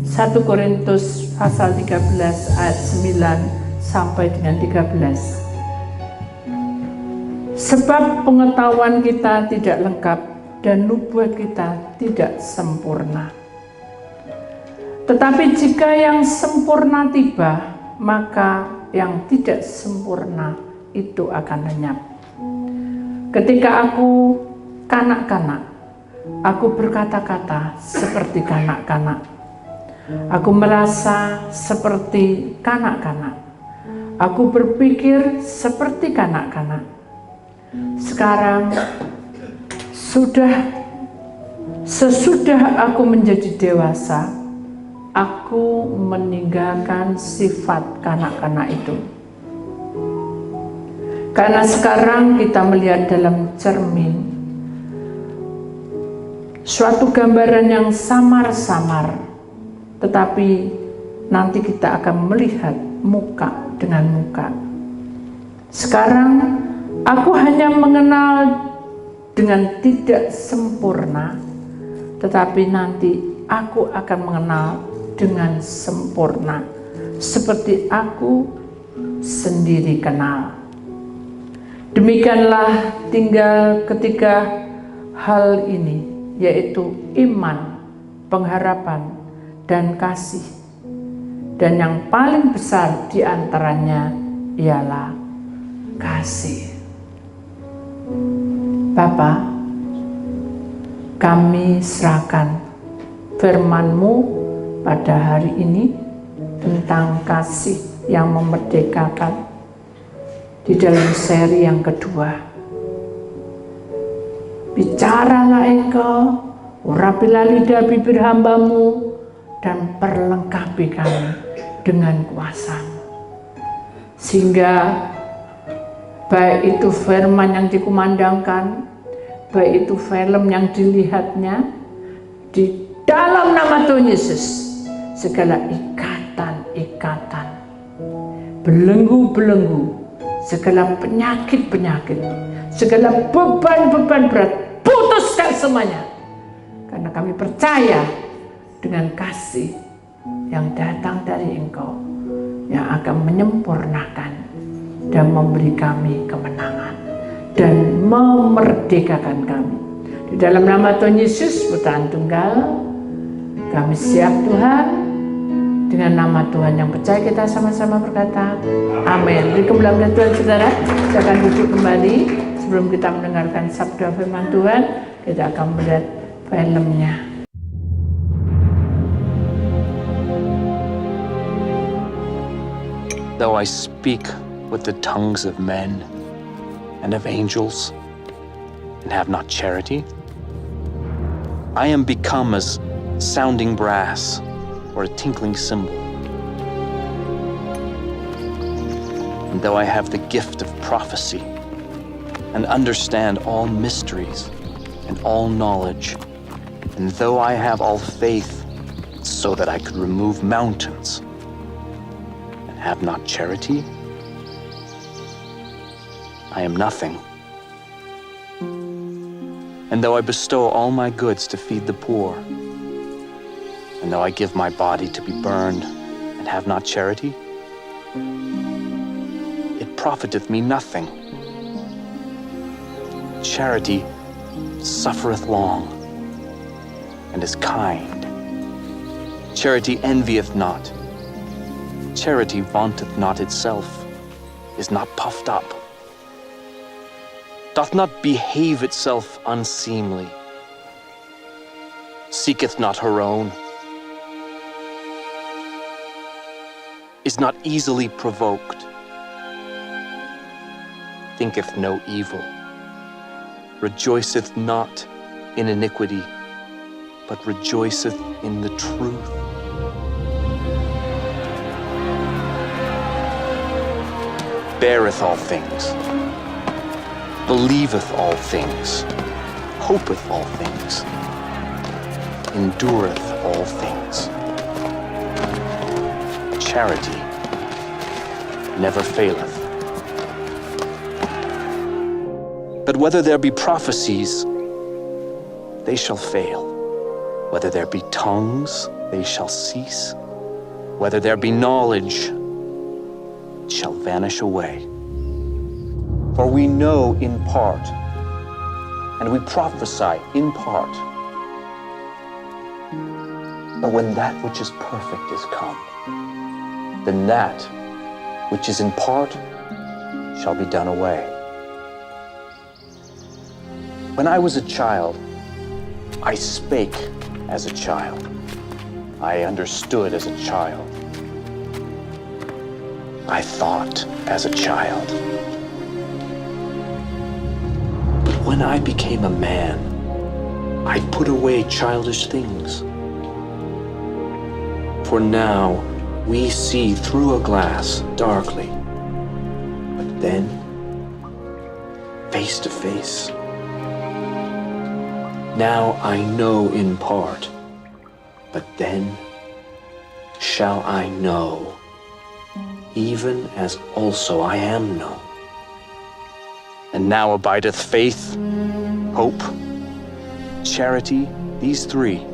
1 Korintus pasal 13 ayat 9 sampai dengan 13. Sebab pengetahuan kita tidak lengkap dan nubuat kita tidak sempurna. Tetapi jika yang sempurna tiba, maka yang tidak sempurna itu akan lenyap. Ketika aku kanak-kanak, aku berkata-kata seperti kanak-kanak. Aku merasa seperti kanak-kanak. Aku berpikir seperti kanak-kanak. Sekarang sesudah aku menjadi dewasa, aku meninggalkan sifat kanak-kanak itu. Karena sekarang kita melihat dalam cermin suatu gambaran yang samar-samar, tetapi nanti kita akan melihat muka dengan muka. Sekarang aku hanya mengenal dengan tidak sempurna, tetapi nanti aku akan mengenal dengan sempurna, seperti aku sendiri kenal. Demikianlah tinggal ketiga hal ini, yaitu iman, pengharapan, dan kasih. Dan yang paling besar di antaranya ialah kasih. Bapa, kami serahkan firman-Mu pada hari ini tentang kasih yang memerdekakan di dalam seri yang kedua. Bicaralah Engkau, urapilah lidah bibir hamba-Mu, dan perlengkapi kami dengan kuasa-Mu. Sehingga baik itu firman yang dikumandangkan, baik itu film yang dilihatnya, di dalam nama Tuhan Yesus, segala ikatan-ikatan, belenggu-belenggu, segala penyakit-penyakit, segala beban-beban berat, putuskan semuanya. Karena kami percaya dengan kasih yang datang dari Engkau, yang akan menyempurnakan dan memberi kami kemenangan dan memerdekakan kami. Di dalam nama Tuhan Yesus, Putra Tunggal, kami siap Tuhan. Dengan nama Tuhan yang percaya, kita sama-sama berkata amin. Beri kemuliaan Tuhan, saudara. Silakan duduk kembali. Sebelum kita mendengarkan sabda firman Tuhan, kita akan melihat filmnya. Though I speak with the tongues of men and of angels, and have not charity, I am become as sounding brass or a tinkling cymbal. And though I have the gift of prophecy, and understand all mysteries and all knowledge, and though I have all faith so that I could remove mountains, and have not charity, I am nothing. And though I bestow all my goods to feed the poor, and though I give my body to be burned, and have not charity, it profiteth me nothing. Charity suffereth long, and is kind. Charity envieth not. Charity vaunteth not itself, is not puffed up, doth not behave itself unseemly, seeketh not her own, is not easily provoked, thinketh no evil, rejoiceth not in iniquity, but rejoiceth in the truth. Beareth all things, believeth all things, hopeth all things, endureth all things. Charity never faileth. But whether there be prophecies, they shall fail. Whether there be tongues, they shall cease. Whether there be knowledge, it shall vanish away. For we know in part, and we prophesy in part. But when that which is perfect is come, then that which is in part shall be done away. When I was a child, I spake as a child. I understood as a child. I thought as a child. But when I became a man, I put away childish things. For now we see through a glass darkly, but then face to face. Now I know in part, but then shall I know, even as also I am known. And now abideth faith, hope, charity, these three.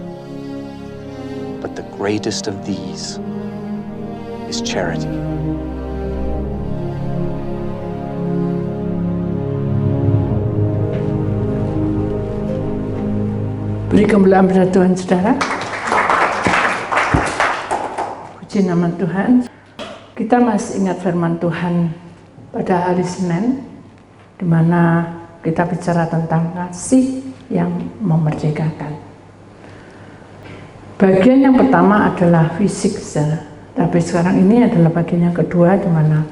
But the greatest of these is charity. Beri kemuliaan pada Tuhan, saudara. Puji nama Tuhan. Kita masih ingat firman Tuhan pada hari Senin, di mana kita bicara tentang kasih yang memerdekakan. Bagian yang pertama adalah fisik, saudara. Tapi sekarang ini adalah bagian yang kedua, di mana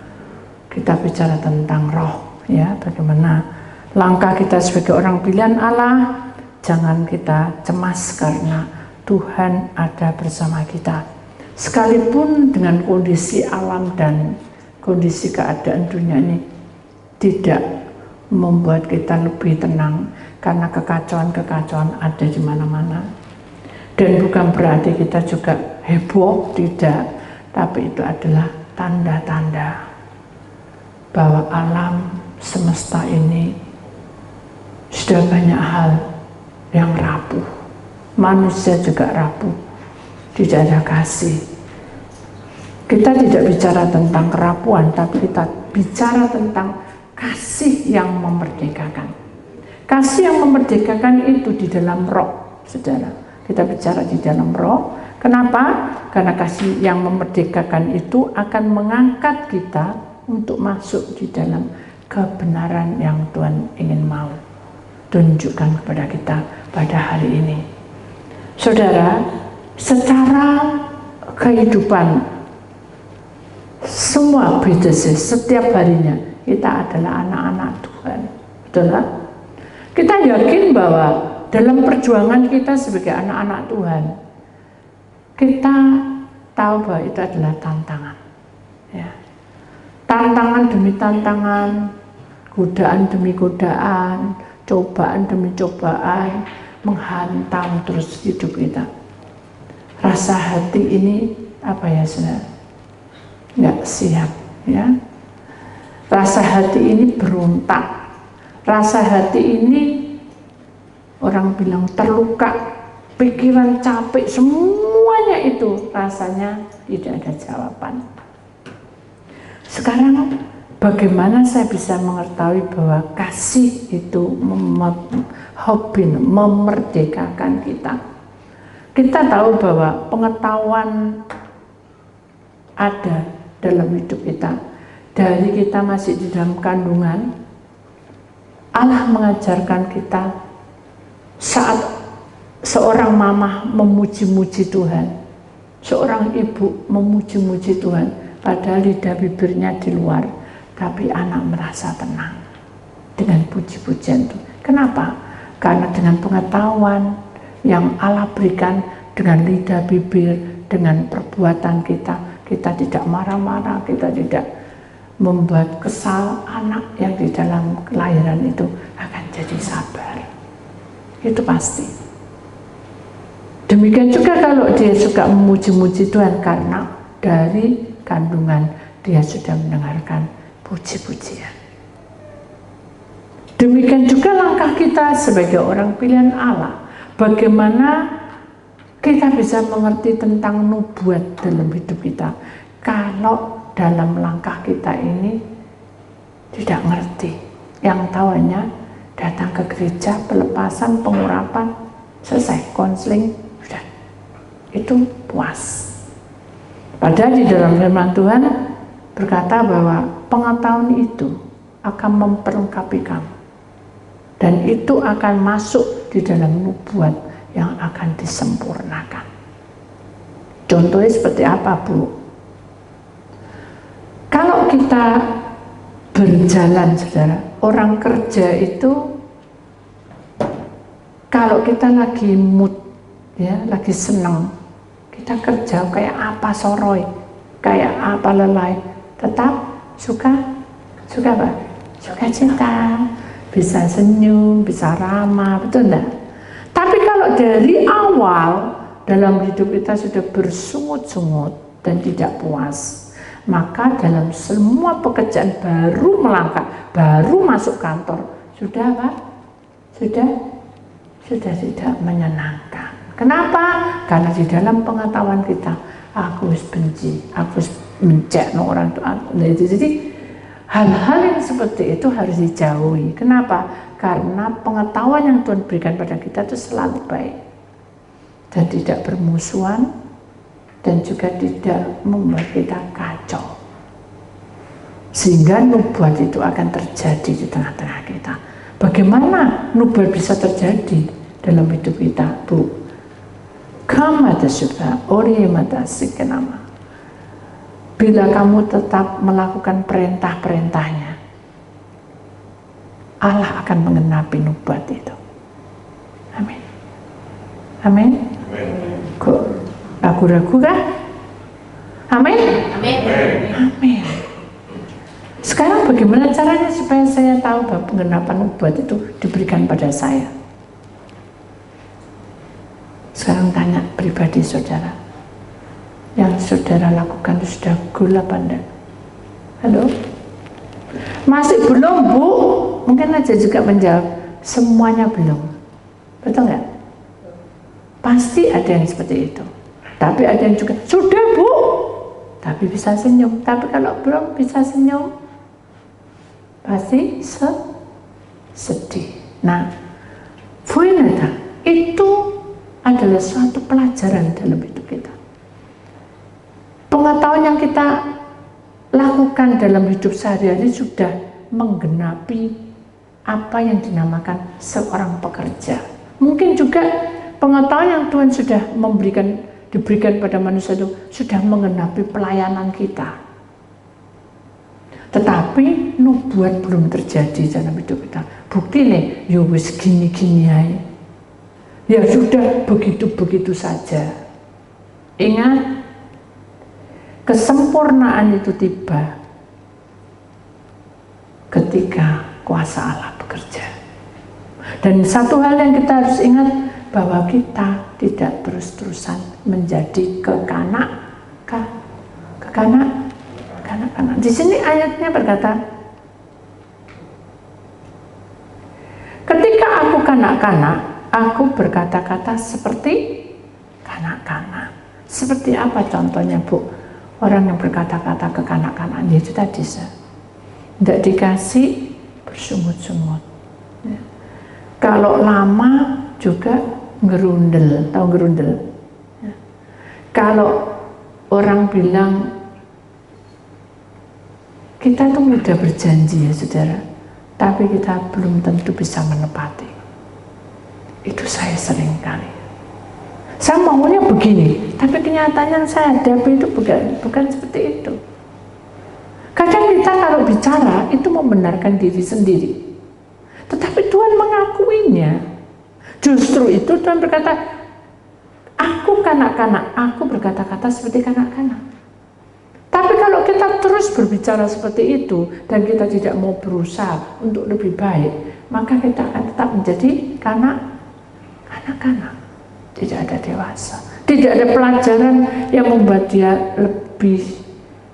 kita bicara tentang roh, ya, bagaimana langkah kita sebagai orang pilihan Allah. Jangan kita cemas karena Tuhan ada bersama kita. Sekalipun dengan kondisi alam dan kondisi keadaan dunia ini tidak membuat kita lebih tenang, karena kekacauan-kekacauan ada di mana-mana. Dan bukan berarti kita juga heboh, tidak. Tapi itu adalah tanda-tanda bahwa alam semesta ini sudah banyak hal yang rapuh. Manusia juga rapuh, tidak ada kasih. Kita tidak bicara tentang kerapuhan, tapi kita bicara tentang kasih yang memerdekakan. Kasih yang memerdekakan itu di dalam roh, saudara. Kita bicara di dalam roh. Kenapa? Karena kasih yang memerdekakan itu akan mengangkat kita untuk masuk di dalam kebenaran yang Tuhan ingin mau tunjukkan kepada kita pada hari ini. Saudara, secara kehidupan semua beda sih, setiap harinya kita adalah anak-anak Tuhan. Betul lah? Kita yakin bahwa dalam perjuangan kita sebagai anak-anak Tuhan, kita tahu bahwa itu adalah tantangan, ya. Tantangan demi tantangan, godaan demi godaan, cobaan demi cobaan menghantam terus hidup kita. Rasa hati ini apa ya, saudara? Nggak siap, ya. Rasa hati ini berontak. Rasa hati ini orang bilang terluka, pikiran capek, semuanya itu rasanya tidak ada jawaban. Sekarang bagaimana saya bisa mengetahui bahwa kasih itu memerdekakan kita? Kita tahu bahwa pengetahuan ada dalam hidup kita. Dari kita masih di dalam kandungan, Allah mengajarkan kita saat seorang mama memuji-muji Tuhan, seorang ibu memuji-muji Tuhan, padahal lidah bibirnya di luar, tapi anak merasa tenang dengan puji-pujian itu. Kenapa? Karena dengan pengetahuan yang Allah berikan, dengan lidah bibir, dengan perbuatan kita, kita tidak marah-marah, kita tidak membuat kesal. Anak yang di dalam kelahiran itu akan jadi sabar. Itu pasti. Demikian juga kalau dia suka memuji-muji Tuhan, karena dari kandungan dia sudah mendengarkan puji-pujian. Demikian juga langkah kita sebagai orang pilihan Allah. Bagaimana Kita bisa mengerti tentang nubuat dalam hidup kita kalau dalam langkah kita ini tidak ngerti. Yang tahu hanya datang ke gereja, pelepasan, pengurapan, selesai, konseling, sudah. Itu puas. Padahal di dalam firman Tuhan berkata bahwa pengetahuan itu akan memperlengkapi kamu. Dan itu akan masuk di dalam nubuat yang akan disempurnakan. Contohnya seperti apa, Bu? Kalau kita berjalan, saudara, orang kerja itu kalau kita lagi mood, ya, lagi senang, kita kerja kayak apa soroi, kayak apa lelai, tetap suka apa? Suka cinta, bisa senyum, bisa ramah, betul enggak? Tapi kalau dari awal dalam hidup kita sudah bersungut-sungut dan tidak puas, maka dalam semua pekerjaan baru melangkah, baru masuk kantor, sudah apa? Sudah tidak menyenangkan. Kenapa? Karena di dalam pengetahuan kita, aku harus benci, aku harus mencek orang tua. Jadi hal-hal yang seperti itu harus dijauhi. Kenapa? Karena pengetahuan yang Tuhan berikan pada kita itu selalu baik dan tidak bermusuhan dan juga tidak membuat kita kacau, sehingga nubuat itu akan terjadi di tengah-tengah kita. Bagaimana nubuat bisa terjadi dalam hidup kita, Bu? Kamata syuba ori mata sikenama. Bila kamu tetap melakukan perintah-perintahnya, Allah akan menggenapi nubuat itu. Amin. Amin. Kok ragu-ragu kan? Amin. Amin. Sekarang bagaimana caranya supaya saya tahu bahwa penggenapan nubuat itu diberikan pada saya? Sekarang tanya pribadi saudara. Yang saudara lakukan itu sudah goal apa enggak? Halo? Masih belum, Bu? Mungkin aja juga menjawab, semuanya belum. Betul nggak? Pasti ada yang seperti itu. Tapi ada yang juga, sudah, Bu, tapi bisa senyum. Tapi kalau belum bisa senyum, pasti sedih. Nah, Fuinata, itu adalah suatu pelajaran dalam hidup kita. Pengetahuan yang kita lakukan dalam hidup sehari-hari sudah menggenapi apa yang dinamakan seorang pekerja. Mungkin juga pengetahuan yang Tuhan sudah diberikan pada manusia itu sudah menggenapi pelayanan kita. Tetapi nubuat belum terjadi dalam hidup kita. Bukti nih, ya wis gini-gini aja. Ya sudah begitu-begitu saja. Ingat, kesempurnaan itu tiba ketika kuasa Allah bekerja. Dan satu hal yang kita harus ingat, bahwa kita tidak terus-terusan menjadi kekanak-kanak. Di sini ayatnya berkata, ketika aku kanak-kanak, aku berkata-kata seperti kanak-kanak. Seperti apa contohnya, Bu? Orang yang berkata-kata kekanak-kanak itu tadi, tidak dikasih bersungut-sungut. Ya. Kalau lama juga ngerundel, tahu ngerundel? Ya. Kalau orang bilang kita tuh mudah berjanji ya saudara, tapi kita belum tentu bisa menepati. Itu saya sering kali. Saya maunya begini, tapi kenyataannya saya hadapi itu bukan seperti itu. Kadang kita kalau bicara itu membenarkan diri sendiri, tetapi Tuhan mengakuinya. Justru itu Tuhan berkata, aku kanak-kanak, aku berkata-kata seperti kanak-kanak. Tapi kalau kita terus berbicara seperti itu dan kita tidak mau berusaha untuk lebih baik, maka kita akan tetap menjadi kanak-kanak. Tidak ada dewasa, tidak ada pelajaran yang membuat dia lebih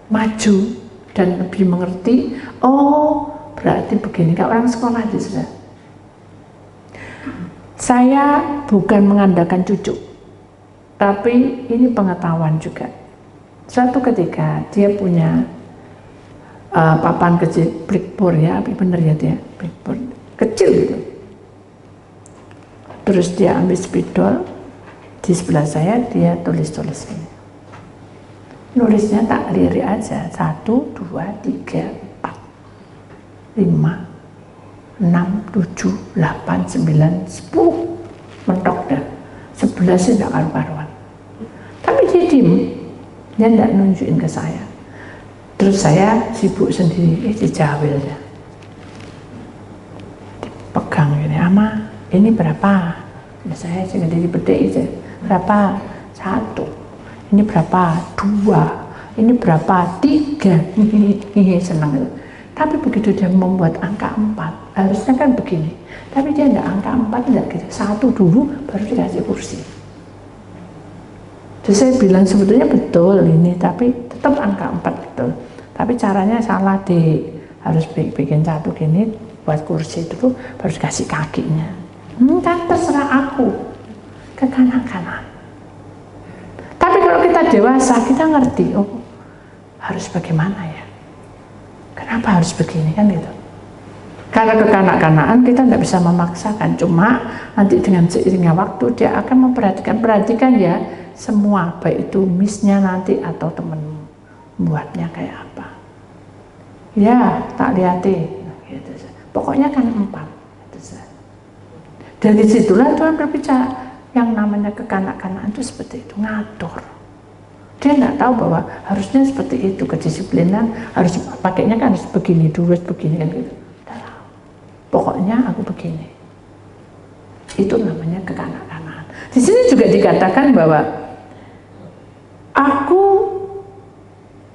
maju dan lebih mengerti. Oh, berarti begini. Kalau orang sekolah aja sudah. Saya bukan mengandalkan cucu, Tapi ini pengetahuan juga. Suatu ketika dia punya papan kecil, blackboard ya, bener ya dia, blackboard kecil gitu. Terus dia ambil spidol, di sebelah saya dia tulis-tulis ini. Nulisnya tak lirik aja, 1, 2, 3, 4, 5, 6, 7, 8, 9, 10, mentok dah. 11 sih tidak karu-karuan. Tapi dia diem, dia tidak nunjukin ke saya. Terus saya sibuk sendiri, dijawilnya. Dipegang gini, Ama, ini berapa? Nah, saya sendiri bedek aja. Berapa? 1. Ini berapa? 2. Ini berapa? 3. Senang itu. Tapi begitu dia membuat angka 4, harusnya kan begini. Tapi dia tidak angka 4, tidak gitu. 1 dulu, baru dikasih kursi. Jadi saya bilang sebetulnya betul ini, tapi tetap angka 4 betul. Tapi caranya salah, harus bikin 1 gini, buat kursi itu baru dikasih kakinya. Kan terserah aku, ke kanan-kanan. Tapi kalau kita dewasa, kita ngerti, oh harus bagaimana ya? Kenapa harus begini kan gitu? Karena kekanak-kanakan kita tidak bisa memaksakan, cuma nanti dengan seiringnya waktu dia akan perhatikan ya semua, baik itu miss-nya nanti atau temenmu buatnya kayak apa. Ya tak lihatin, gitu. Pokoknya kan 4. Gitu. Dari situlah Tuhan berbicara yang namanya kekanak-kanakan itu seperti itu, ngatur. Dia nggak tahu bahwa harusnya seperti itu, kedisiplinan harus pakainya kan harus begini dulu, begini kan gitu. Pokoknya aku begini. Itu namanya kekanak-kanakan. Di sini juga dikatakan bahwa aku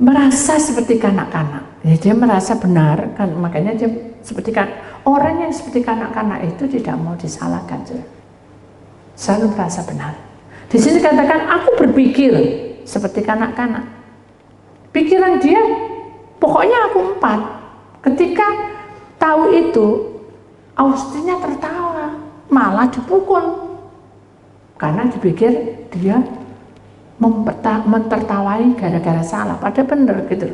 merasa seperti kanak-kanak. Ya, dia merasa benar kan, makanya dia seperti orang yang seperti kanak-kanak itu tidak mau disalahkan. Selalu merasa benar. Di sini katakan aku berpikir seperti kanak-kanak. Pikiran dia pokoknya aku 4. Ketika tahu itu, Austinya tertawa, malah dipukul. Karena dipikir dia mentertawai gara-gara salah, padahal benar gitu.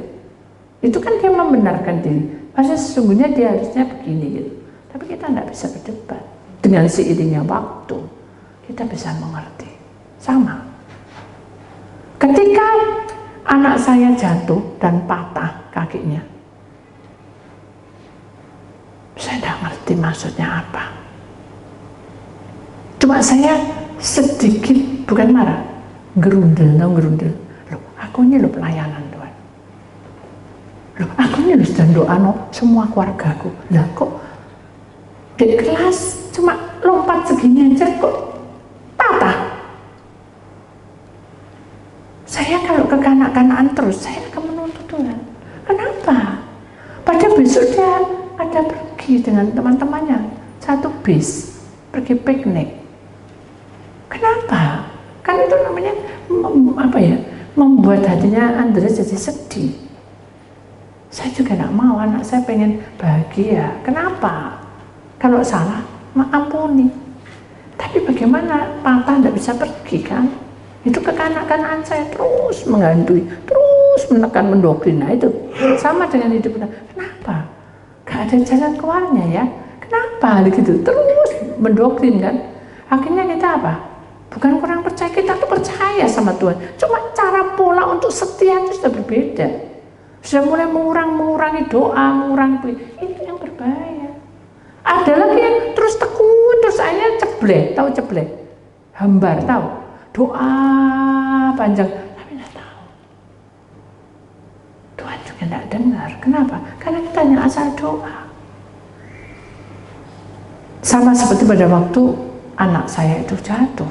Itu kan dia membenarkan diri. Pasti sesungguhnya dia harusnya begini gitu. Tapi kita tidak bisa berdebat. Dengan seiringnya waktu, kita bisa mengerti. Sama. Ketika anak saya jatuh dan patah kakinya, saya tidak ngerti maksudnya apa. Cuma saya sedikit, bukan marah, gerundel. Loh, aku ini loh pelayanan Tuhan. Loh, aku ini loh sedang doa semua keluargaku. Lah kok di kelas cuma lompat segini aja kok patah. Saya kalau kekanak-kanakan terus, saya akan menuntut Tuhan. Kenapa? Pada besok dia ada pergi dengan teman-temannya, 1 bis, pergi piknik. Kenapa? Kan itu namanya membuat hatinya Andreas jadi sedih. Saya juga tidak mau, anak saya pengen bahagia. Kenapa? Kalau salah, ampuni. Tapi bagaimana patah tidak bisa pergi kan? Itu kekanak-kanakan saya terus menggantui, terus menekan, mendoktrin. Nah itu sama dengan hidup kita. Kenapa? Gak ada jalan keluarnya ya? Kenapa gitu? Terus mendoktrin kan? Akhirnya kita apa? Bukan kurang percaya, kita tuh percaya sama Tuhan. Cuma cara pola untuk setia itu sudah berbeda. Sudah mulai mengurangi doa, mengurangi itu yang berbahaya. Ada lagi yang terus tekun, terus akhirnya ceblek, tahu ceblek? Hambar, tahu? Doa panjang, tapi tidak tahu. Tuhan juga tidak dengar. Kenapa? Karena kita hanya asal doa. Sama seperti pada waktu anak saya itu jatuh.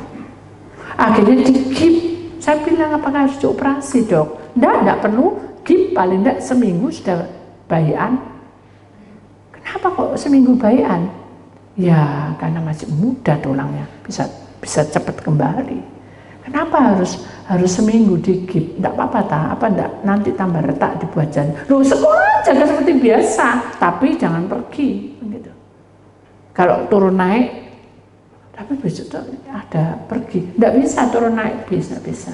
Akhirnya di-gip. Saya bilang, apakah harus dioperasi dok? Tidak perlu. Gip paling tidak seminggu sudah bayian. Kenapa kok seminggu bayian? Ya karena masih muda tulangnya, bisa cepat kembali. Kenapa harus seminggu di-gip? Tidak apa-apa apa enggak, nanti tambah retak dibuat jalan. Loh, sekolah jaga seperti biasa, tapi jangan pergi gitu. Kalau turun naik Tapi besok tuh ada pergi, nggak bisa turun naik bis, nggak bisa,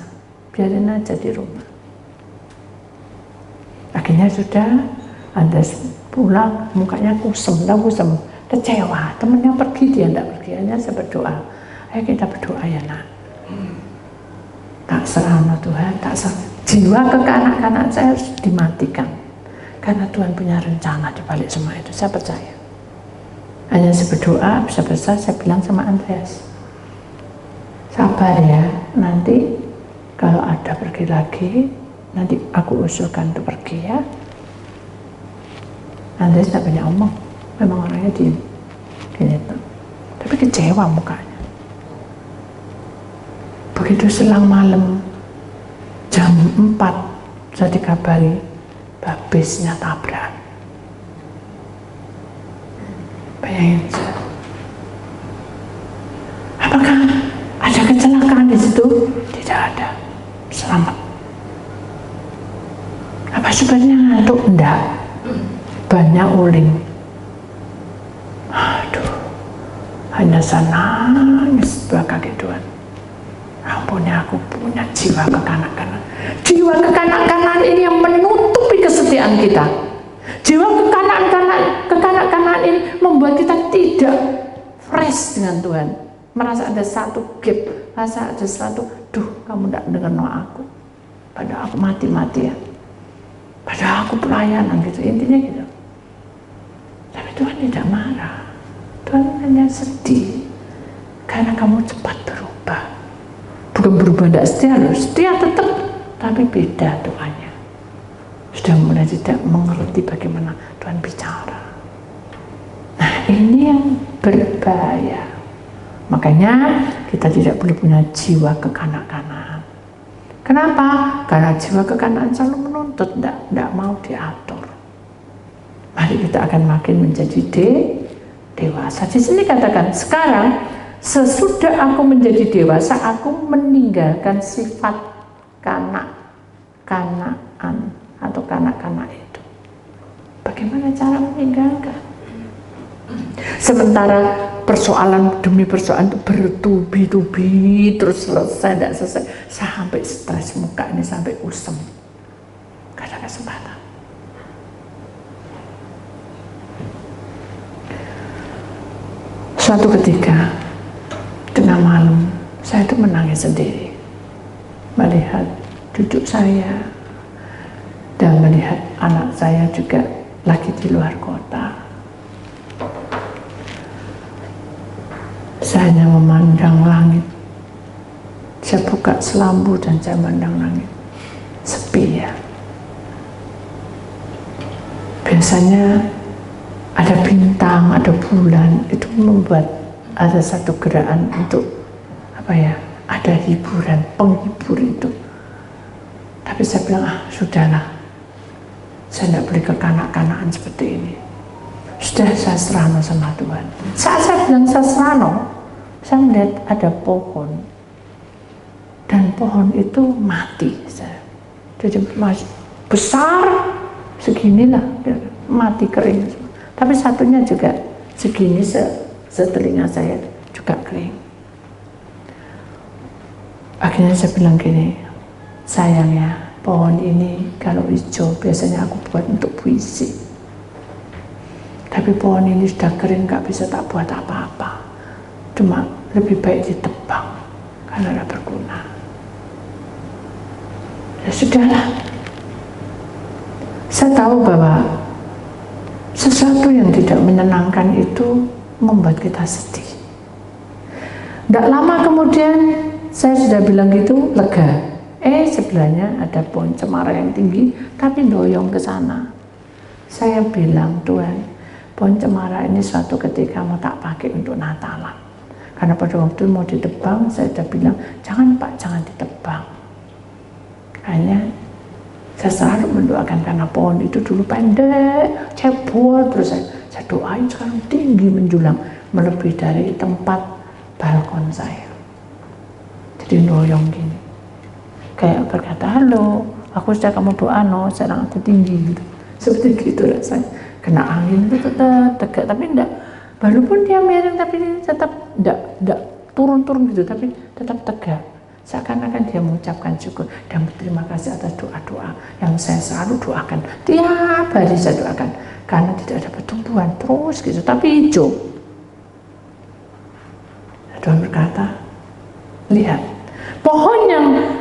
biarin aja di rumah. Akhirnya sudah, Andreas pulang, mukanya kusem, kecewa, temennya pergi, dia nggak pergi. Hanya saya berdoa, ayo kita berdoa ya nak, tak serahno Tuhan, tak serah. Jiwa kekanak-kanak saya harus dimatikan, karena Tuhan punya rencana di balik semua itu, saya percaya. Hanya saya berdoa, bisa-bisa saya bilang sama Andreas, sabar ya, nanti kalau ada pergi lagi, nanti aku usulkan untuk pergi ya. Andreas tidak banyak omong, memang orangnya diem, gitu. Tapi kecewa mukanya. Begitu selang malam, jam 4, saya dikabari, bisnya tabrak. Bayangin saja. Apakah ada kecelakaan di situ? Tidak ada. Selamat. Apa supirnya ngantuk? Enggak. Banyak uling. Aduh. Hanya saya nangis dua kaki Tuhan. Ampuni aku punya jiwa kekanak-kanak. Jiwa kekanak-kanak ini yang menutupi kesetiaan kita. Jiwa kekanak-kanak ini membuat kita tidak fresh dengan Tuhan. Merasa ada satu gap, merasa ada satu, kamu tidak dengar doa aku. Padahal aku mati-matian. Padahal aku pelayanan gitu, intinya gitu. Tapi Tuhan tidak marah. Tuhan hanya sedih karena kamu cepat berubah. Bukan berubah tidak setia loh, setia tetap, tapi beda doanya. Sudah mulai tidak mengerti bagaimana Tuhan bicara. Nah, ini yang berbahaya. Makanya kita tidak boleh punya jiwa kekanak-kanakan. Kenapa? Karena jiwa kekanakan selalu menuntut, tidak mau diatur. Mari kita akan makin menjadi dewasa. Di sini katakan, sekarang sesudah aku menjadi dewasa, aku meninggalkan sifat kanak-kanakan atau kanak-kanak itu. Bagaimana cara meninggalkan? Sementara persoalan demi persoalan itu bertubi-tubi terus selesai, tidak selesai, sampai stres, muka ini sampai usem. Gak ada kesempatan. Suatu ketika tengah malam saya itu menangis sendiri melihat cucu saya dan melihat anak saya juga lagi di luar kota. Saya hanya memandang langit. Saya buka selambu dan saya memandang langit. Sepi ya. Biasanya ada bintang, ada bulan, itu membuat ada satu gerakan untuk ada hiburan, penghibur itu. Tapi saya bilang, sudahlah, saya tidak boleh kekanak-kanakan seperti ini. Sudah, saya serano sama Tuhan. Saat saya bilang saya serano, saya melihat ada pohon, dan pohon itu mati. Jadi masih besar seginilah, mati kering. Tapi satunya juga segini, setelinga saya juga kering. Akhirnya saya bilang gini, sayang ya, pohon ini kalau hijau biasanya aku buat untuk puisi. Tapi pohon ini sudah kering, gak bisa tak buat apa-apa. Cuma lebih baik ditebang karena tidak berguna. Ya sudahlah. Saya tahu bahwa sesuatu yang tidak menyenangkan itu membuat kita sedih. Tidak lama kemudian saya sudah bilang gitu, lega. Sebelahnya ada pohon cemara yang tinggi, tapi doyong ke sana. Saya bilang, Tuhan, pohon cemara ini suatu ketika mau tak pakai untuk Natalan. Karena pada waktu mau ditebang, saya sudah bilang, jangan Pak, jangan ditebang. Hanya saya selalu mendoakan karena pohon itu dulu pendek, cebol, terus saya doain sekarang tinggi menjulang, melebihi dari tempat balkon saya. Jadi doyong gini. Kayak berkata, halo, aku sudah kamu doa no, sekarang aku tinggi gitu. Seperti gitu rasanya. Kena angin itu tetap tegak, tapi enggak. Walaupun dia miring tapi tetap enggak turun-turun gitu, tapi tetap tegak. Seakan-akan dia mengucapkan syukur dan berterima kasih atas doa-doa yang saya selalu doakan. Tiap hari saya doakan, karena tidak ada pertumbuhan terus gitu, tapi hijau. Tuhan berkata, lihat, pohon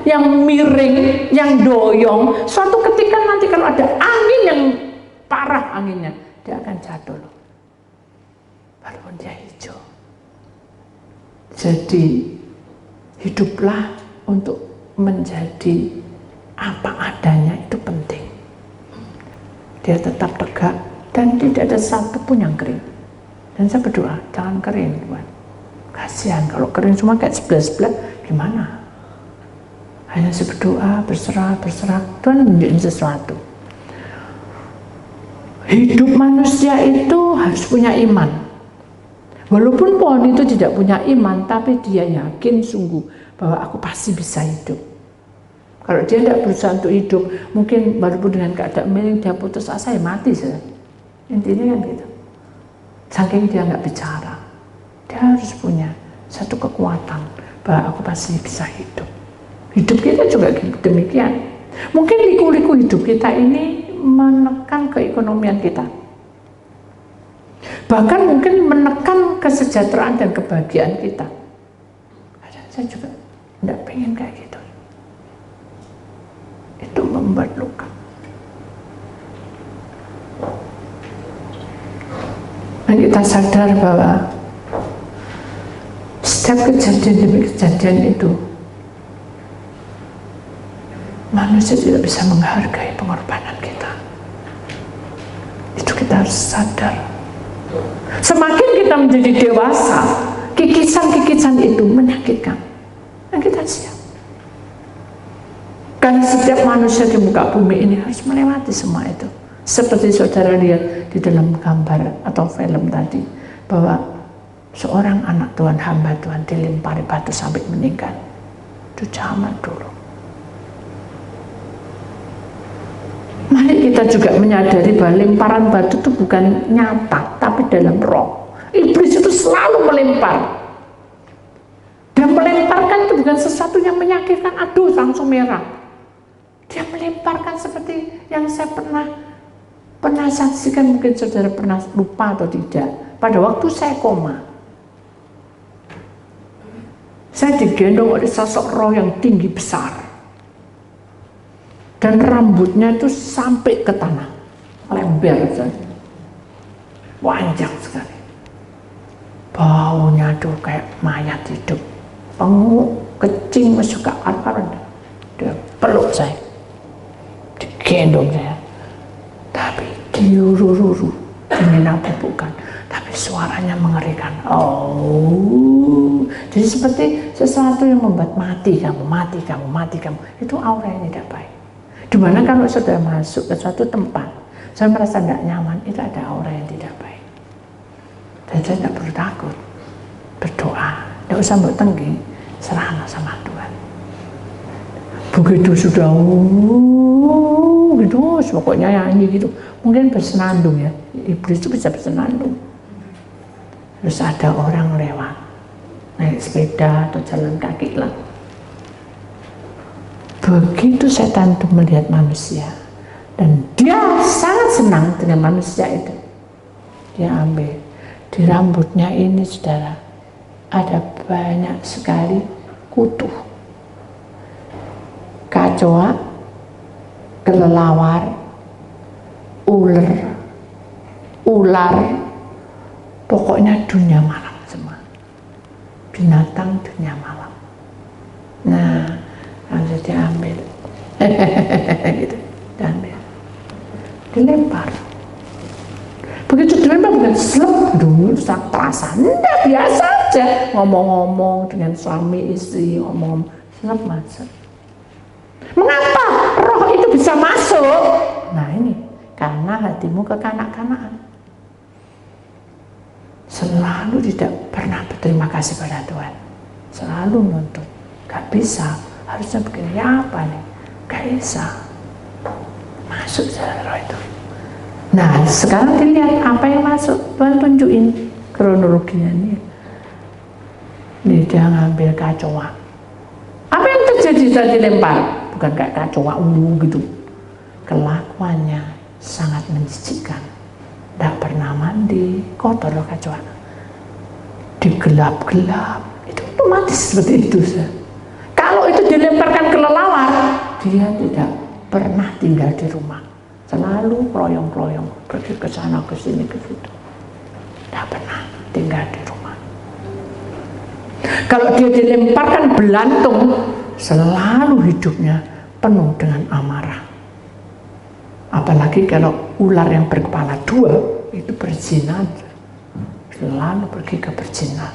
yang miring, yang doyong, suatu ketika nanti kalau ada angin yang parah anginnya, dia akan jatuh loh. Walaupun dia hijau. Jadi hiduplah untuk menjadi apa adanya, itu penting. Dia tetap tegak dan tidak ada satu pun yang kering. Dan saya berdoa, jangan kering Tuhan. Kasihan kalau kering semua kayak sebelah-sebelah, gimana? Hanya saya berdoa, berserah, Tuhan menunjukkan sesuatu. Hidup manusia itu harus punya iman. Walaupun pohon itu tidak punya iman, tapi dia yakin sungguh bahwa aku pasti bisa hidup. Kalau dia tidak berusaha untuk hidup, mungkin walaupun dengan keadaan miring dia putus asa, ya mati saja. Intinya kan gitu. Saking dia nggak bicara, dia harus punya satu kekuatan bahwa aku pasti bisa hidup. Hidup kita juga demikian. Mungkin liku-liku hidup kita ini menekan keekonomian kita. Bahkan mungkin menekan kesejahteraan dan kebahagiaan kita. Saya juga tidak pengen kayak gitu. Itu membuat luka. Dan kita sadar bahwa setiap kejadian demi kejadian itu, manusia tidak bisa menghargai pengorbanan kita. Itu kita harus sadar. Semakin kita menjadi dewasa, kikisan-kikisan itu menyakitkan. Dan kita siap. Karena setiap manusia di muka bumi ini harus melewati semua itu. Seperti saudara lihat di dalam gambar atau film tadi, bahwa seorang anak Tuhan, hamba Tuhan dilempari batu sampai meninggal. Itu zaman dulu. Mari kita juga menyadari bahwa lemparan batu itu bukan nyata, tapi dalam roh. Iblis itu selalu melempar. Dan melemparkan itu bukan sesuatu yang menyakitkan, aduh langsung merah. Dia melemparkan seperti yang saya pernah saksikan, mungkin saudara pernah lupa atau tidak. Pada waktu saya koma, saya digendong oleh sosok roh yang tinggi besar. Dan rambutnya itu sampai ke tanah, lebar saja, panjang sekali. Baunya tuh kayak mayat hidup, penguk, kecing, masuk ke akar. Dia peluk saya, digendong saya, tapi diuru-uru, ingin apa bukan, tapi suaranya mengerikan. Oh, jadi seperti sesuatu yang membuat mati kamu, itu aura yang tidak baik. Dimana kalau sudah masuk ke suatu tempat, saya merasa tidak nyaman, itu ada aura yang tidak baik. Dan saya tidak perlu takut, berdoa, tidak usah bertengking, serahlah sama Tuhan. Begitu sudah, gitu, pokoknya nyanyi gitu, mungkin bersenandung ya, iblis itu bisa bersenandung. Terus ada orang lewat, naik sepeda atau jalan kaki lah. Begitu setan itu melihat manusia, dan dia sangat senang dengan manusia itu, dia ambil di rambutnya ini, saudara, ada banyak sekali kutu, kecoa, kelelawar, ular, pokoknya dunia malam semua, binatang dunia malam. Nah, lalu dia ambil, gitu, diambil, dilempar. Begitu dilempar bukan slep dulu terasa, enggak, biasa aja ngomong-ngomong dengan suami istri, ngomong slep masuk. Mengapa roh itu bisa masuk? Nah ini karena hatimu kekanak-kanakan, selalu tidak pernah berterima kasih pada Tuhan, selalu menuntut, gak bisa. Harusnya begini, ya apa nih? Gak bisa. Masuk roh itu. Nah, sekarang dilihat apa yang masuk. Tuhan tunjukin kronologinya nih. Ini dia ngambil kacoa. Apa yang terjadi saat dilempar? Bukan kayak kacoa gitu. Kelakuannya sangat menjijikkan. Tidak pernah mandi, kotor loh kacoa. Digelap-gelap, itu otomatis seperti itu. Kalau itu dilemparkan kelelawar, dia tidak pernah tinggal di rumah. Selalu kloyong-kloyong, pergi ke sana, ke sini, ke situ. Tidak pernah tinggal di rumah. Kalau dia dilemparkan belantung, selalu hidupnya penuh dengan amarah. Apalagi kalau ular yang berkepala dua, itu berzina, selalu pergi ke berzina.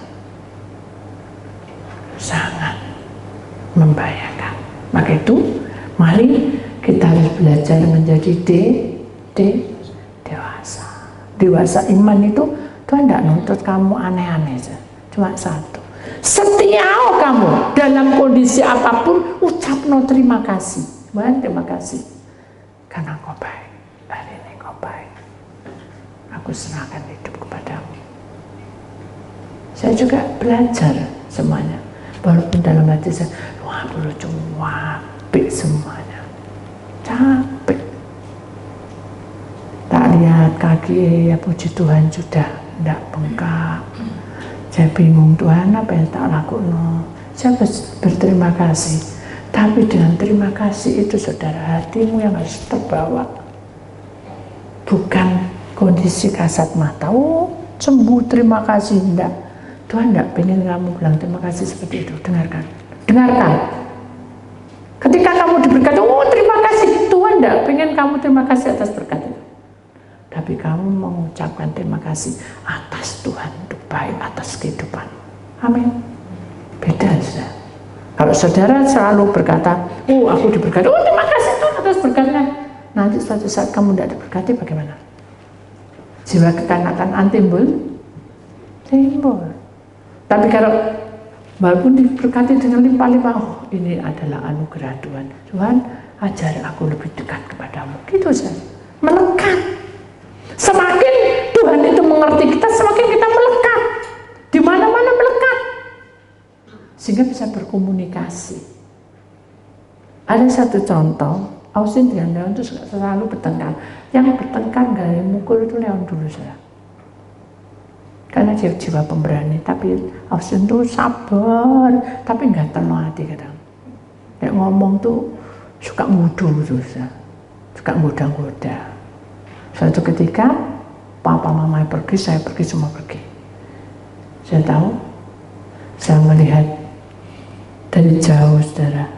Sangat membahayakan. Maka itu, mari kita harus belajar menjadi dewasa. Dewasa iman itu, Tuhan tidak nuntut kamu aneh-aneh saja. Cuma satu. Setiap kamu dalam kondisi apapun, ucap terima kasih. Tuhan, terima kasih. Karena Kau baik. Hari ini Kau baik. Aku serahkan hidup kepadamu. Saya juga belajar semuanya. Walaupun dalam hati saya, wah dulu cuma capek semuanya. Capek. Tak lihat kaki, ya puji Tuhan sudah tidak bengkak. Saya bingung, Tuhan apa yang tak lakukan. Saya berterima kasih. Tapi dengan terima kasih itu saudara, hatimu yang harus terbawa. Bukan kondisi kasat mata. Oh, sembuh terima kasih. Tidak. Tuhan tidak pengen kamu bilang terima kasih seperti itu. Dengarkan. Dengarkan. Ketika kamu diberkati, oh terima kasih. Tuhan tidak pengen kamu terima kasih atas berkat itu. Tapi kamu mengucapkan terima kasih atas Tuhan untuk baik atas kehidupan. Amin. Beda saja. Kalau saudara selalu berkata, oh aku diberkati, oh terima kasih Tuhan atas berkatnya. Nanti suatu saat kamu tidak diberkati bagaimana? Jiwa kekanakan timbul. Tapi kalau walaupun diberkati dengan limpah-limpah, oh ini adalah anugerah Tuhan. Tuhan ajar aku lebih dekat kepadamu. Gitu saja. Melekat. Semakin Tuhan itu mengerti kita, semakin kita melekat. Di mana-mana melekat. Sehingga bisa berkomunikasi. Ada satu contoh, Austin dengan Leon itu selalu bertengkar. Yang bertengkar gaya mukul itu Leon dulu saja. Karena dia jiwa pemberani, tapi Austin tuh sabar, tapi nggak tenang hati kadang. Kayak ngomong tuh suka ngudu terus, suka goda-goda. Suatu ketika papa mama pergi, saya pergi, semua pergi. Saya tahu, saya melihat dari jauh saudara,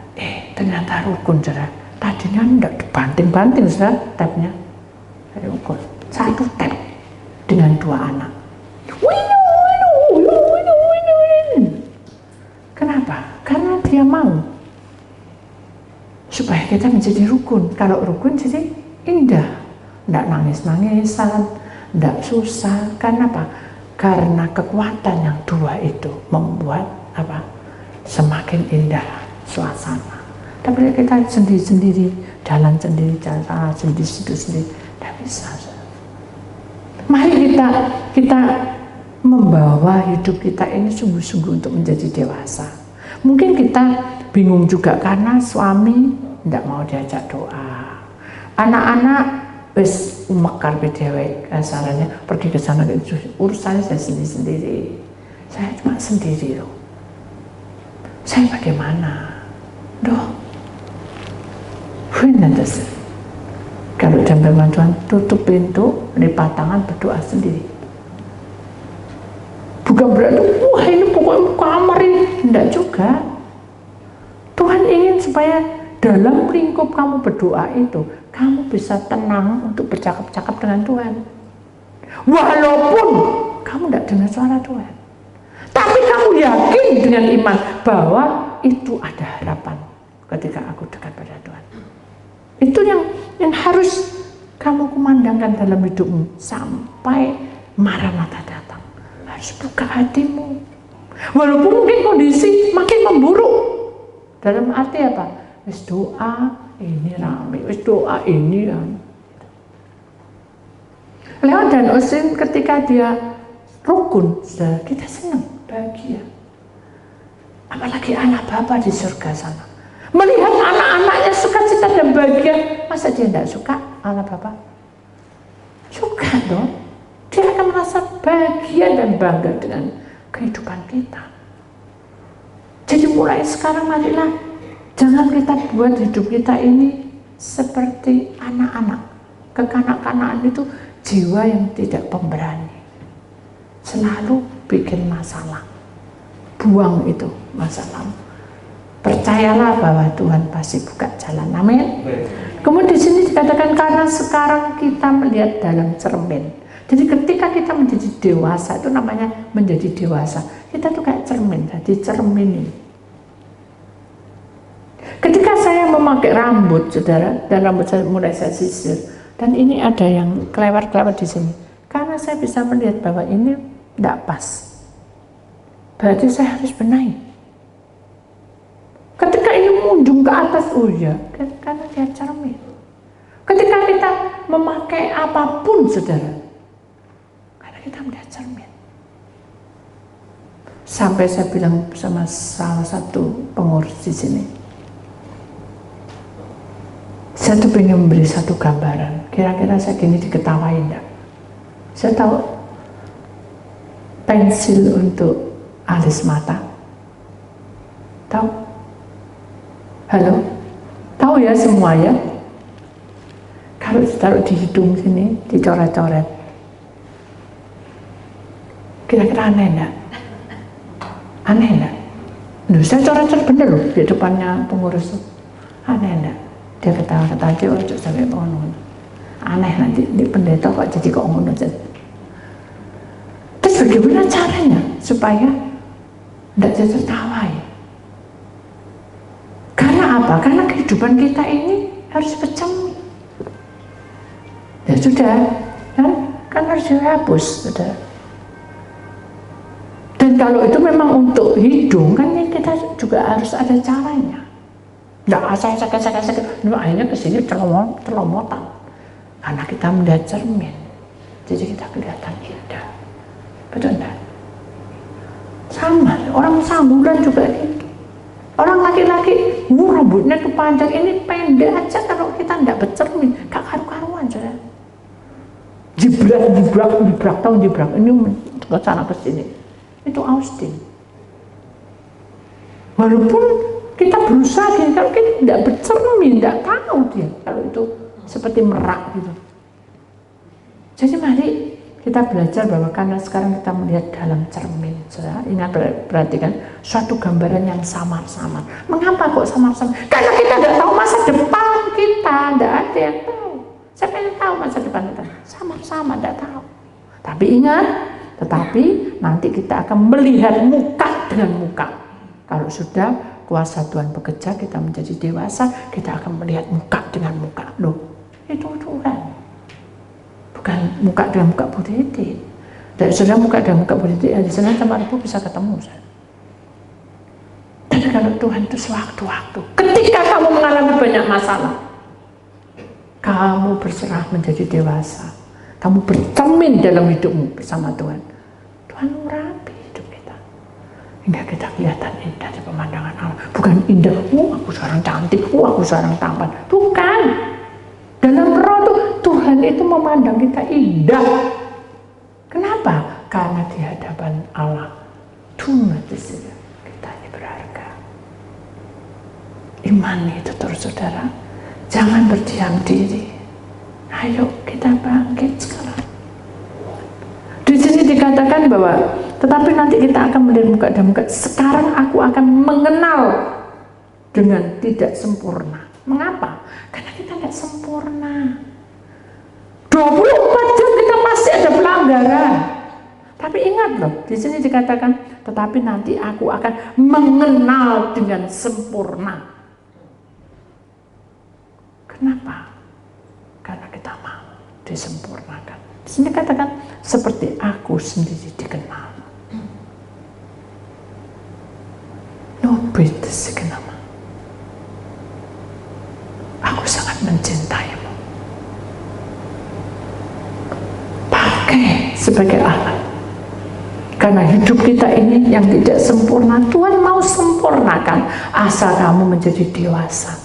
ternyata rukun saudara. Tadinya enggak dibanting-banting saudara tabnya. Rukun, satu tab dengan dua anak. Kenapa? Karena dia mau supaya kita menjadi rukun. Kalau rukun jadi indah. Tidak nangis-nangisan, tidak susah. Karena apa? Karena kekuatan yang dua itu membuat apa? Semakin indah suasana. Tapi kita sendiri-sendiri, jalan sendiri, jalan sendiri, tidak bisa. Mari kita membawa hidup kita ini sungguh-sungguh untuk menjadi dewasa. Mungkin kita bingung juga karena suami tidak mau diajak doa. Anak-anak wis umekar bedewek kasarannya, pergi ke sana ke urusannya saya sendiri-sendiri. Saya cuma sendiri loh. Saya bagaimana? Kalau jam firman Tuhan, tutup pintu, lipat tangan, berdoa sendiri. Bukan berarti, wah ini pokoknya kamar ini. Tidak juga. Tuhan ingin supaya dalam lingkup kamu berdoa itu, kamu bisa tenang untuk bercakap-cakap dengan Tuhan. Walaupun kamu tidak dengar suara Tuhan. Tapi kamu yakin dengan iman bahwa itu ada harapan ketika aku dekat pada Tuhan. Itu yang harus kamu kumandangkan dalam hidupmu sampai Maranatha datang. Harus buka hatimu. Walaupun mungkin kondisi makin memburuk. Dalam arti apa? Wis doa ini rame, wis doa ini ya. Leon dan Austin ketika dia rukun, kita senang, bahagia. Apalagi anak Bapa di surga sana. Melihat anak-anaknya sukacita dan bahagia, masa dia tidak suka anak Bapa? Juga dong. Dia akan merasa bahagia dan bangga dengan kehidupan kita. Jadi mulai sekarang marilah, jangan kita buat hidup kita ini seperti anak-anak. Kekanak-kanakan itu jiwa yang tidak pemberani. Selalu bikin masalah. Buang itu masalah. Percayalah bahwa Tuhan pasti buka jalan. Amin. Kemudian di sini dikatakan karena sekarang kita melihat dalam cermin. Jadi ketika kita menjadi dewasa, itu namanya menjadi dewasa. Kita tuh kayak cermin, jadi cermin ini. Ketika saya memakai rambut, saudara, dan rambut saya mulai saya sisir, dan ini ada yang kelewat-kelewat di sini, karena saya bisa melihat bahwa ini tidak pas. Berarti saya harus benahi. Ketika ini munjung ke atas, oh ya, karena dia cermin. Ketika kita memakai apapun, saudara, kita melihat cermin. Sampai saya bilang sama salah satu pengurus di sini, saya tuh pengen memberi satu gambaran. Kira-kira saya gini diketawain enggak? Saya tahu pensil untuk alis mata. Tahu? Halo? Tahu ya semua ya? Kalau ditaruh di hidung sini, dicoret-coret. Kira-kira aneh enggak? Aneh enggak? Loh, saya coret-coret bener loh di depannya pengurus. Aneh enggak? Dia ketawa-ketawa aja, oh sampai ngono. Aneh nanti di pendeta kok jadi kok ngono aja. Terus bagaimana caranya supaya enggak jadi tertawa ya? Karena apa? Karena kehidupan kita ini harus bercermin. Ya sudah, kan harus dihapus, sudah. Dan kalau itu memang untuk hidung, kan kita juga harus ada caranya. Nggak saya sakit, akhirnya kesini celomotan. Karena kita melihat cermin, jadi kita kelihatan indah. Betul enggak? Sama, orang sambulan juga gitu. Orang laki-laki, rambutnya tuh panjang, ini pendek aja kalau kita nggak bercermin, gak karu-karuan saja. Jibrak, tahu jibrak, ini ke sana ke sini. Itu Austin. Walaupun kita berusaha, kalau kita tidak bercermin, tidak tahu dia kalau itu seperti merak gitu. Jadi mari kita belajar bahwa karena sekarang kita melihat dalam cermin, saudara, ingat perhatikan suatu gambaran yang samar-samar. Mengapa kok samar-samar? Karena kita tidak tahu masa depan kita, tidak ada yang tahu. Siapa yang tahu masa depan kita? Samar-samar, tidak tahu. Tapi ingat, tetapi nanti kita akan melihat muka dengan muka. Kalau sudah kuasa Tuhan bekerja, kita menjadi dewasa, kita akan melihat muka dengan muka. Loh, itu Tuhan. Bukan muka dengan muka Bu Dede. Dan sudah muka dengan muka Bu Dede, di sana sama Ibu bisa ketemu. Tapi kalau Tuhan itu sewaktu-waktu, ketika kamu mengalami banyak masalah, kamu berserah menjadi dewasa, kamu bercermin dalam hidupmu bersama Tuhan. Tuhan merapi hidup kita hingga kita kelihatan indah di pemandangan Allah. Bukan indah, aku seorang cantik, aku seorang tampan. Bukan. Dalam roh tuh Tuhan itu memandang kita indah. Kenapa? Karena di hadapan Allah Tuhan kita ini berharga. Iman itu terus, saudara. Jangan berdiam diri. Ayo kita bangkit sekarang. Di sini dikatakan bahwa tetapi nanti kita akan melihat muka dan muka. Sekarang aku akan mengenal dengan tidak sempurna. Mengapa? Karena kita tidak sempurna. 24 jam kita pasti ada pelanggaran. Tapi ingat loh, di sini dikatakan, tetapi nanti aku akan mengenal dengan sempurna. Kenapa? Karena kita mau disempurnakan. Di sini katakan seperti aku sendiri dikenal. Nobel sekenama. Aku sangat mencintaimu. Pakai sebagai alat Karena hidup kita ini yang tidak sempurna, Tuhan mau sempurnakan asal kamu menjadi dewasa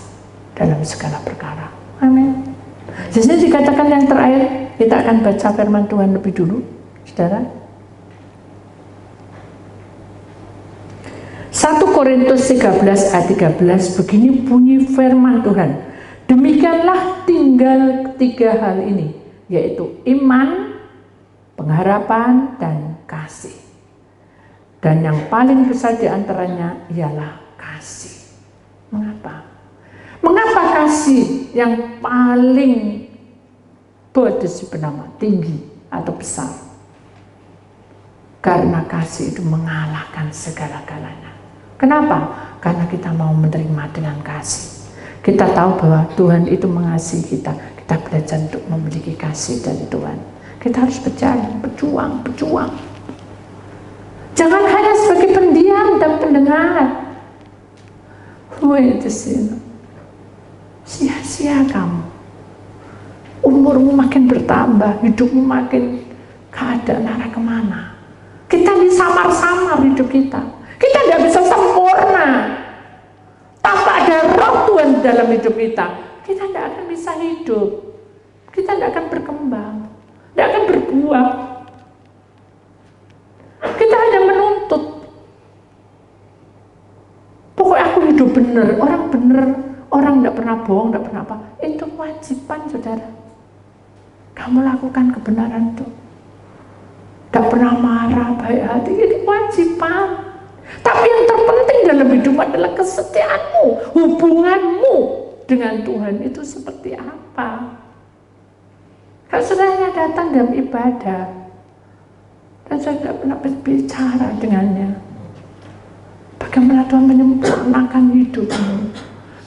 dalam segala perkara. Amin. Jadi dikatakan yang terakhir, kita akan baca firman Tuhan lebih dulu, saudara. 1 Korintus 13 ayat 13, begini bunyi firman Tuhan. Demikianlah tinggal 3 hal ini, yaitu iman, pengharapan, dan kasih. Dan yang paling besar di antaranya ialah kasih. Mengapa? Mengapa kasih yang paling bernama tinggi atau besar? Karena kasih itu mengalahkan segala-galanya. Kenapa? Karena kita mau menerima dengan kasih. Kita tahu bahwa Tuhan itu mengasihi kita. Kita belajar untuk memiliki kasih dari Tuhan. Kita harus berjuang. Jangan hanya sebagai pendiam dan pendengar. Wait a minute. Sia-sia kamu. Umurmu makin bertambah, hidupmu makin keadaan arah kemana. Kita disamar-samar hidup kita. Kita tidak bisa sempurna. Tanpa ada roh Tuhan dalam hidup kita, kita tidak akan bisa hidup. Kita tidak akan berkembang, tidak akan berbuah. Kita hanya menuntut. Pokoknya aku hidup benar, orang benar, orang tidak pernah bohong, tidak pernah apa. Itu kewajiban, saudara. Kamu lakukan kebenaran itu. Tidak pernah marah, baik hati, itu kewajiban. Tapi yang terpenting dalam hidup adalah kesetiaanmu, hubunganmu dengan Tuhan itu seperti apa. Kalau saudaranya datang dalam ibadah, dan saya tidak pernah berbicara dengannya, bagaimana Tuhan menyempurnakan hidupmu,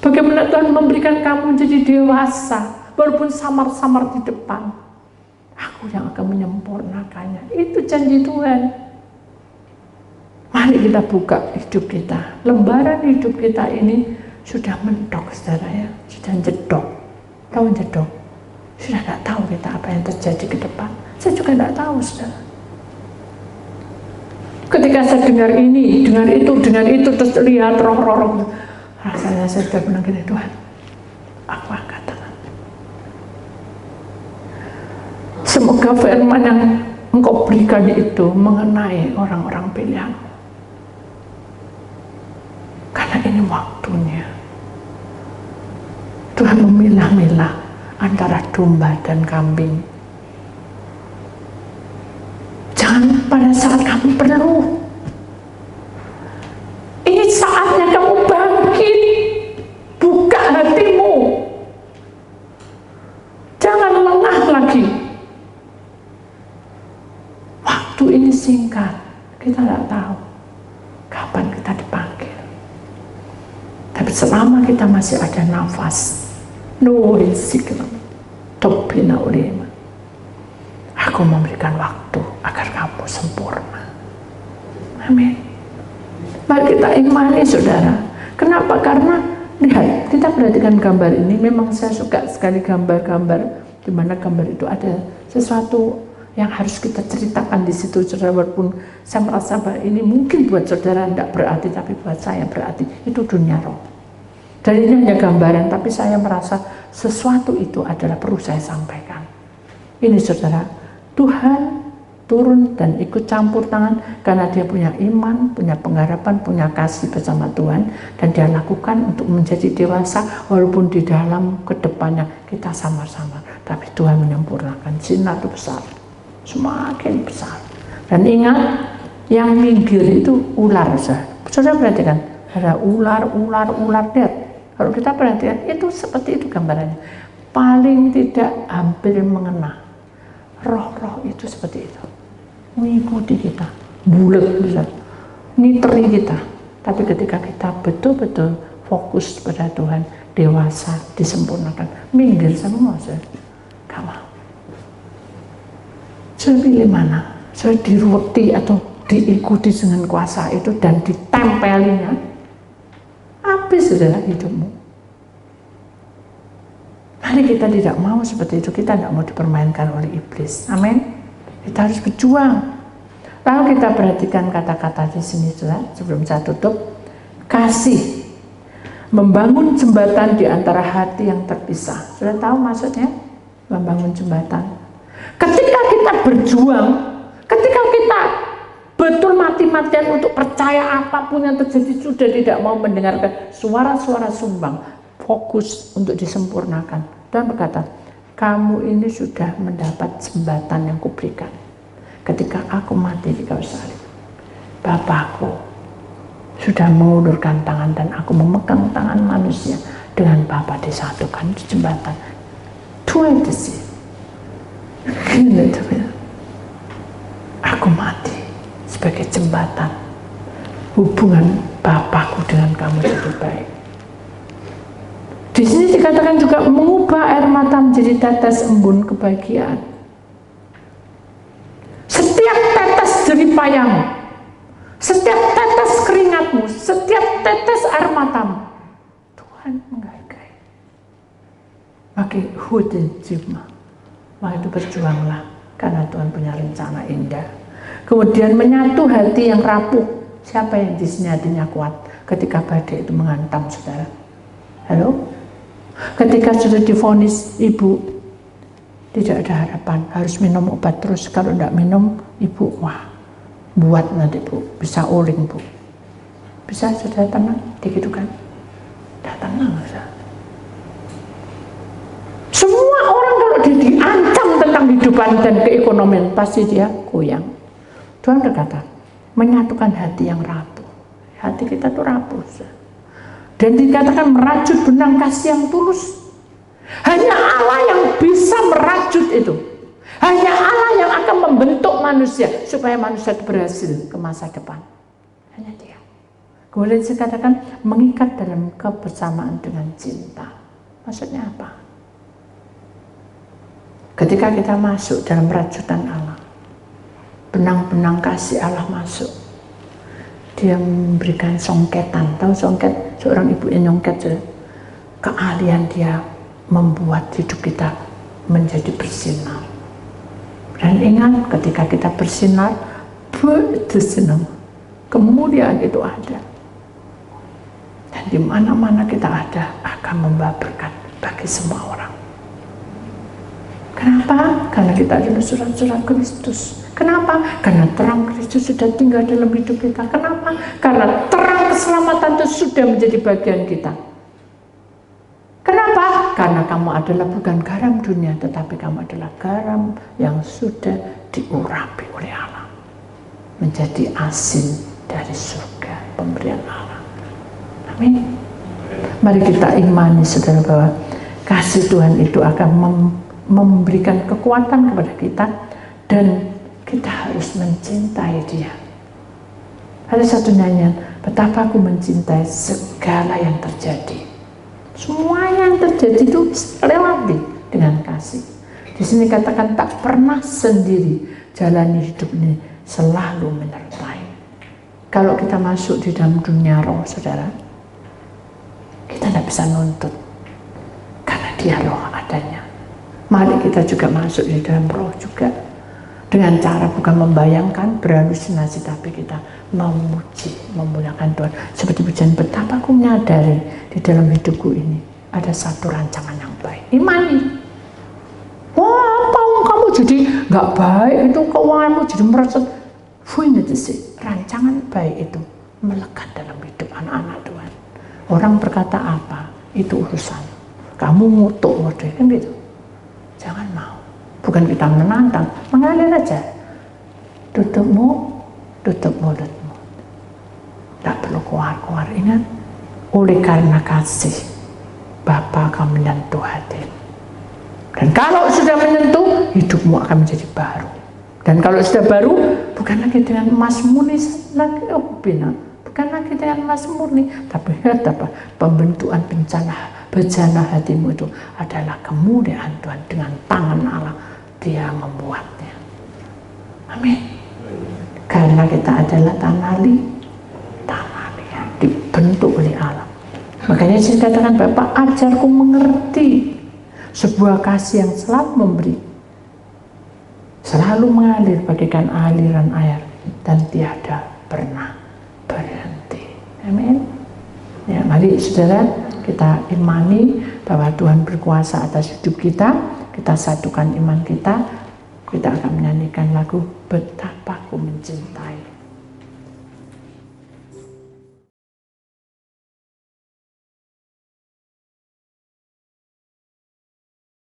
bagaimana Tuhan memberikan kamu menjadi dewasa, walaupun samar-samar di depan, aku yang akan menyempurnakannya. Itu janji Tuhan. Mari kita buka hidup kita. Lembaran hidup kita ini sudah mentok, saudara ya. Sudah jedok. Tahu jedok? Sudah tidak tahu kita apa yang terjadi ke depan. Saya juga tidak tahu, saudara. Ketika saya dengar ini, dengar itu, terus lihat roh-roh, rasanya saya sudah bilang gini, Tuhan, aku angkat tangan. Semoga firman yang Engkau berikan itu mengenai orang-orang pilihan. Karena ini waktunya. Tuhan memilah-milah antara domba dan kambing. Jangan pada saat kamu perlu. Ini saatnya kamu bangkit. Buka hatimu. Jangan lengah lagi. Waktu ini singkat. Kita tidak tahu kapan kita dipanggil. Tapi selama kita masih ada nafas, aku memberikan waktu agar kamu sempurna. Amin. Mari kita imani, saudara. Kenapa? Karena lihat, kita perhatikan gambar ini. Memang saya suka sekali gambar-gambar di mana gambar itu ada sesuatu yang harus kita ceritakan di situ, saudara. Walaupun saya merasa bahwa ini mungkin buat saudara tidak berarti, tapi buat saya berarti. Itu dunia roh. Dan ini hanya gambaran, tapi saya merasa sesuatu itu adalah perlu saya sampaikan. Ini, saudara, Tuhan turun dan ikut campur tangan karena dia punya iman, punya pengharapan, punya kasih bersama Tuhan, dan dia lakukan untuk menjadi dewasa. Walaupun di dalam kedepannya kita samar-samar, tapi Tuhan menyempurnakan. Sinar itu besar, semakin besar. Dan ingat, yang minggir itu ular, saudara perhatikan, ada ular, lihat. Kalau kita perhatikan, itu seperti itu gambarannya. Paling tidak hampir mengena. Roh-roh itu seperti itu. Mengikuti kita, bulat bisa, ngiteri kita. Tapi ketika kita betul-betul fokus pada Tuhan, dewasa, disempurnakan, minggir semua, saya gak mau. Saya pilih mana? Saya diruweti atau diikuti dengan kuasa itu dan ditempelinya. Habis, saudara, hidupmu. Mari kita tidak mau seperti itu. Kita tidak mau dipermainkan oleh iblis. Amin. Kita harus berjuang. Lalu kita perhatikan kata-kata di sini sebelum saya tutup. Kasih membangun jembatan di antara hati yang terpisah. Sudah tahu maksudnya? Membangun jembatan. Ketika kita berjuang, ketika kita betul mati-matian untuk percaya apapun yang terjadi, sudah tidak mau mendengarkan suara-suara sumbang, fokus untuk disempurnakan. Dan berkata, kamu ini sudah mendapat jembatan yang kuberikan. Ketika aku mati di kayu salib, Bapakku sudah mengulurkan tangan dan aku memegang tangan manusia dengan Bapa disatukan di jembatan. Dua itu sih. Aku mati sebagai jembatan hubungan Bapakku dengan kamu jadi baik. Di sini dikatakan juga mengubah air mata menjadi tetes embun kebahagiaan. Setiap tetes jerih payahmu, setiap tetes keringatmu, setiap tetes air matamu, Tuhan menghargai. Maka hudin jima, maka itu berjuanglah karena Tuhan punya rencana indah. Kemudian menyatu hati yang rapuh. Siapa yang di sini hatinya kuat ketika badai itu menghantam saudara? Halo? Ketika sudah divonis ibu tidak ada harapan, harus minum obat terus, kalau tidak minum ibu wah buat nanti bu, bisa uling bu, bisa sudah tenang gitu kan? Tidak tenang saudara. Semua orang kalau dia diancam tentang kehidupan dan keekonomian pasti dia goyang. Tuhan berkata menyatukan hati yang rapuh, hati kita tuh rapuh saudara. Dan dikatakan merajut benang kasih yang tulus. Hanya Allah yang bisa merajut itu. Hanya Allah yang akan membentuk manusia supaya manusia itu berhasil ke masa depan. Hanya Dia. Kemudian dikatakan mengikat dalam kebersamaan dengan cinta. Maksudnya apa? Ketika kita masuk dalam rajutan Allah, benang-benang kasih Allah masuk. Dia memberikan songketan. Tahu songket? Seorang ibu yang nyongket, keahlian dia membuat hidup kita menjadi bersinar. Dan ingat, ketika kita bersinar, bersinar, kemuliaan itu ada. Dan di mana-mana kita ada akan membawa berkat bagi semua orang. Kenapa? Karena kita adalah surat-surat Kristus. Kenapa? Karena terang Kristus sudah tinggal dalam hidup kita. Kenapa? Karena terang keselamatan itu sudah menjadi bagian kita. Kenapa? Karena kamu adalah bukan garam dunia, tetapi kamu adalah garam yang sudah diurapi oleh Allah. Menjadi asin dari surga, pemberian Allah. Amin. Mari kita imani saudara bahwa kasih Tuhan itu akan memberikan kekuatan kepada kita dan kita harus mencintai Dia. Ada satu nyanyian, betapa aku mencintai segala yang terjadi. Semua yang terjadi itu lewati dengan kasih. Di sini katakan tak pernah sendiri, jalani hidup ini selalu menyertai. Kalau kita masuk di dalam dunia roh, saudara, kita tidak bisa nuntut karena Dia roh adanya. Mari kita juga masuk di dalam roh juga. Dengan cara bukan membayangkan, berhalusinasi, tapi kita memuji, memuliakan Tuhan. Seperti pujian, betapa aku menyadari di dalam hidupku ini ada satu rancangan yang baik. Imani. Wah, apa kamu jadi nggak baik itu, keuanganmu jadi merosot. Ingat sih, rancangan baik itu melekat dalam hidup anak-anak Tuhan. Orang berkata apa, itu urusan. Kamu ngutuk waduh kan gitu. Jangan mau. Bukan kita menantang, mengalir aja. Tutup mulutmu. Tak perlu keluar-keluar. Ingat, oleh karena kasih, Bapa akan menyentuh hati. Dan kalau sudah menyentuh, hidupmu akan menjadi baru. Dan kalau sudah baru, bukan lagi dengan emas murni lagi, bukan lagi dengan emas murni, tapi apa? Pembentukan bejana hatimu itu adalah kemuliaan Tuhan dengan tangan Allah. Dia membuatnya. Amin. Karena kita adalah tanah liat dibentuk oleh Allah. Makanya saya katakan, Bapak ajarku mengerti sebuah kasih yang selalu memberi, selalu mengalir bagaikan aliran air dan tiada pernah berhenti. Amin. Ya, mari saudara, kita imani bahwa Tuhan berkuasa atas hidup kita. Kita satukan iman kita. Kita akan menyanyikan lagu Betapa Ku Mencintai.